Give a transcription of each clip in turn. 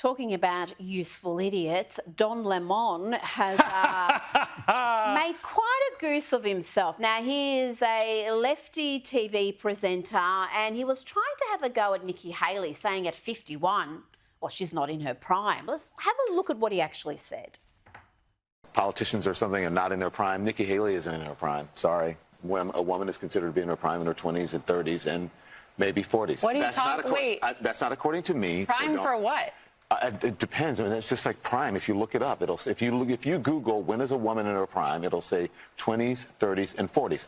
Talking about useful idiots, Don Lemon has made quite a goose of himself. Now, he is a lefty TV presenter and he was trying to have a go at Nikki Haley, saying at 51, well, she's not in her prime. Let's have a look at what he actually said. Politicians or something are not in their prime. Nikki Haley isn't in her prime. Sorry. When a woman is considered to be in her prime in her 20s and 30s and maybe 40s. What are you talking? Wait. That's not according to me. Prime for what? It depends. I mean, it's just like prime. If you look it up, it'll. If you Google when is a woman in her prime, it'll say 20s, 30s, and 40s.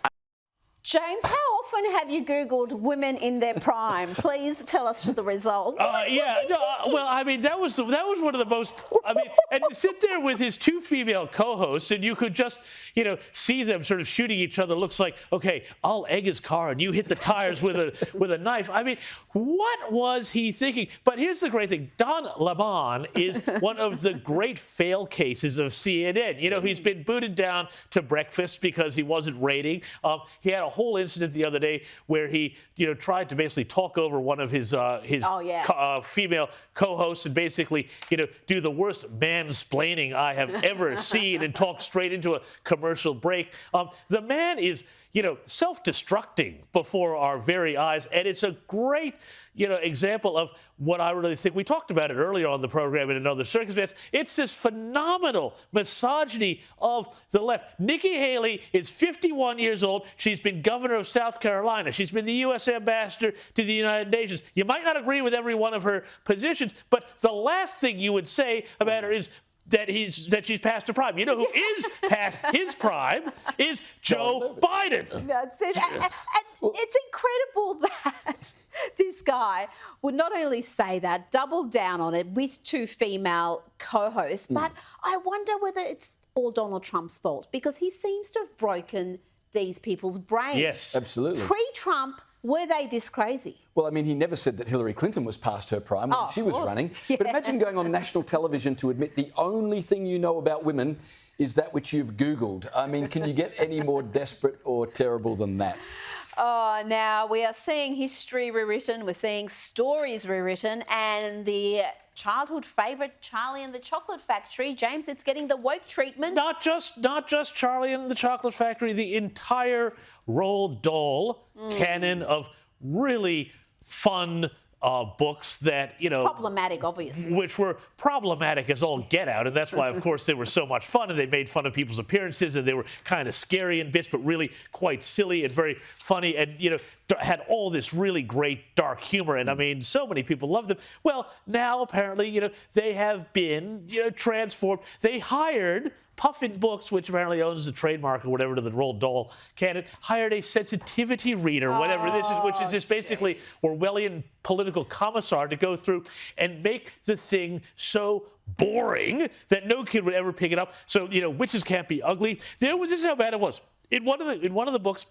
James, how often have you Googled women in their prime? Please tell us the result. Well, I mean, that was one of the most. I mean, and to sit there with his two female co-hosts, and you could just, see them sort of shooting each other. Looks like, okay, I'll egg his car, and you hit the tires with a knife. I mean, what was he thinking? But here's the great thing: Don Lemon is one of the great fail cases of CNN. He's been booted down to breakfast because he wasn't rating. He had a whole incident the other day where he, tried to basically talk over one of his female co-hosts and basically, do the worst mansplaining I have ever seen and talk straight into a commercial break. The man is, self-destructing before our very eyes, and it's a great, example of what I really think. We talked about it earlier on the program in another circumstance. It's this phenomenal misogyny of the left. Nikki Haley is 51 years old. She's been governor of South Carolina. She's been the U.S. ambassador to the United Nations. You might not agree with every one of her positions, but the last thing you would say about her is that she's past her prime. You know who is past his prime is Joe Biden. That's it. And it's incredible that this guy would not only say that, double down on it with two female co-hosts, but I wonder whether it's all Donald Trump's fault, because he seems to have broken these people's brains. Yes, absolutely. Pre-Trump, were they this crazy? Well, I mean, he never said that Hillary Clinton was past her prime when she was running. Yeah. But imagine going on national television to admit the only thing you know about women is that which you've Googled. I mean, can you get any more desperate or terrible than that? Oh, now we are seeing history rewritten, we're seeing stories rewritten, and the childhood favourite Charlie and the Chocolate Factory, James, it's getting the woke treatment. Not just Charlie and the Chocolate Factory, the entire Roald Dahl canon of really fun books that, problematic, obviously. Which were problematic as all get out. And that's why, of course, they were so much fun. And they made fun of people's appearances. And they were kind of scary in bits, but really quite silly and very funny. And, had all this really great dark humor. And, I mean, so many people loved them. Well, now, apparently, they have been, transformed. They hired Puffin Books, which apparently owns the trademark or whatever to the Roald Dahl canon, hired a sensitivity reader, whatever this is, which is just basically Orwellian political commissar to go through and make the thing so boring that no kid would ever pick it up. So, witches can't be ugly. This is how bad it was. In one of the books,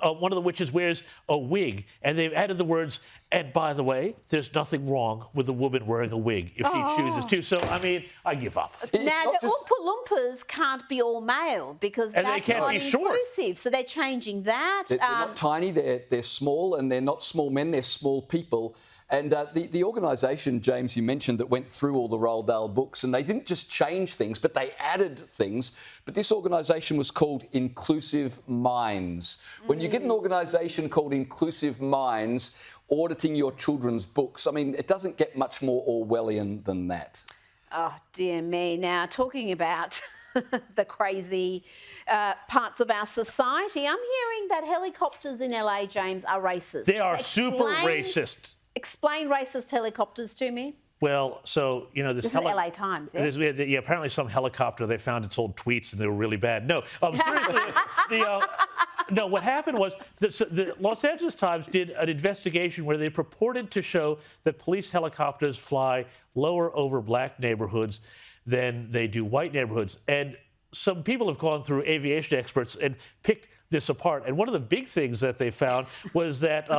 one of the witches wears a wig, and they've added the words, and by the way, there's nothing wrong with a woman wearing a wig if she chooses to. So, I mean, I give up. Now, the Oompa Loompas can't be all male because that's not inclusive. So they're changing that. They're not tiny, they're small, and they're not small men, they're small people. And the organisation, James, you mentioned, that went through all the Roald Dahl books, and they didn't just change things, but they added things. But this organisation was called Inclusive Minds. When you get an organisation called Inclusive Minds auditing your children's books, I mean, it doesn't get much more Orwellian than that. Oh, dear me. Now, talking about the crazy parts of our society, I'm hearing that helicopters in LA, James, are racist. They are super racist. Explain racist helicopters to me. Well, so, this is LA Times, yeah? Apparently some helicopter, they found its old tweets and they were really bad. No, seriously, no, what happened was the Los Angeles Times did an investigation where they purported to show that police helicopters fly lower over black neighborhoods than they do white neighborhoods. And some people have gone through, aviation experts, and picked this apart. And one of the big things that they found was that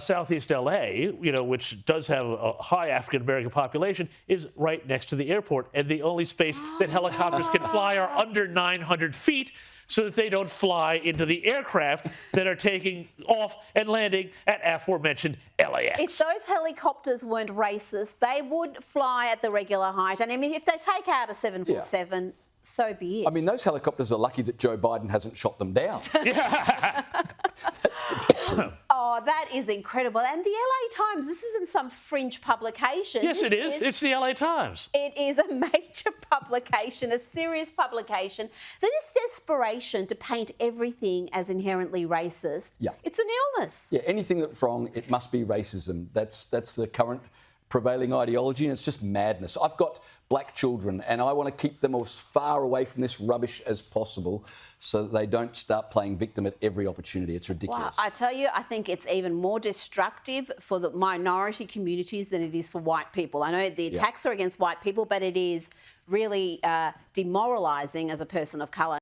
Southeast LA, which does have a high African American population, is right next to the airport. And the only space that helicopters can fly are under 900 feet, so that they don't fly into the aircraft that are taking off and landing at aforementioned LAX. If those helicopters weren't racist, they would fly at the regular height. And I mean, if they take out a 747, so be it. I mean, those helicopters are lucky that Joe Biden hasn't shot them down. That's the problem. Oh, that is incredible. And the LA Times, this isn't some fringe publication. Yes, it is. It's the LA Times. It is a major publication, a serious publication. That is desperation to paint everything as inherently racist. Yeah. It's an illness. Yeah, anything that's wrong, it must be racism. That's the current prevailing ideology, and it's just madness. I've got black children, and I want to keep them as far away from this rubbish as possible so that they don't start playing victim at every opportunity. It's ridiculous. Wow, I tell you, I think it's even more destructive for the minority communities than it is for white people. I know the attacks are against white people, but it is really demoralising as a person of colour.